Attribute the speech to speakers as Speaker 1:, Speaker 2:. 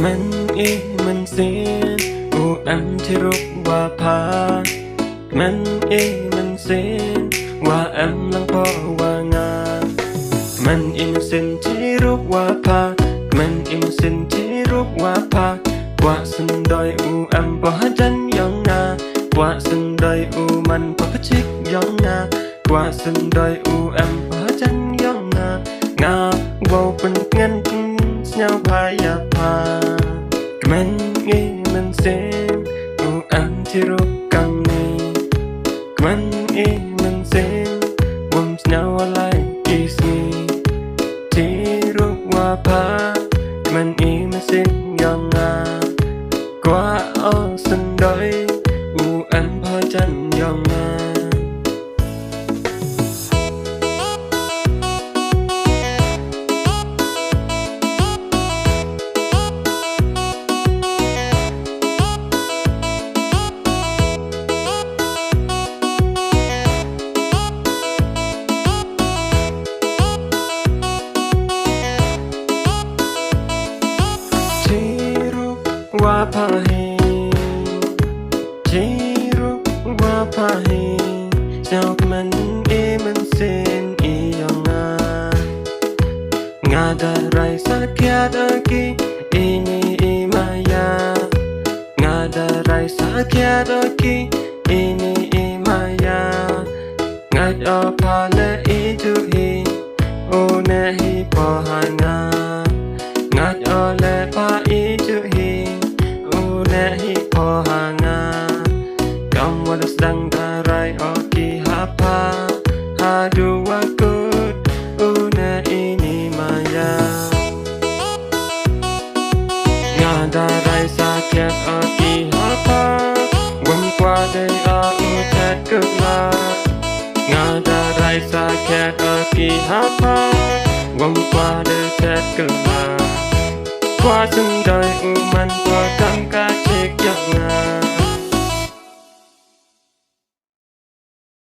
Speaker 1: มันมันเสียนอูอันที่รุกว่าพามันมันเสียนว่าอันลังพอว่างานมันมันเส้นที่รุกว่าพามันมันเส้นที่รุกว่าพากว่าสันดอยอูอันพอจันยองนากว่าสันดอยอูมันพอชิกยองนากว่าสันดอยอูอันพอจันยองนางาว่าเป็นเงินเสียวพายาพามันมันเส้นอูอันที่รุกกังนี้มันมันเส้นวงเสียวอะไรกิสนีที่รุกว่าพามันมันเส้นยองนากว่าเอาสันดอยอูอันพอจันยองนาว่าพาเฮที่รู้ว่าพาเฮเจ้ามันมันเส้นยองงาดอะไรสักอย่างตะกี้นี่มายางาดอะไรสักอย่างตะกี้นี่มายางาดอพาเลจุฮีโอเนฮีพอหางางาดอเลพาจุฮีhi po hanga kam wala sedang tarai oki hapa hadu wakut una ini maya ngadarai sakit oki hapa wam kwa dei a utat kula ngadarai sakit oki hapa wam kwa dei tat kula kwa sendai uman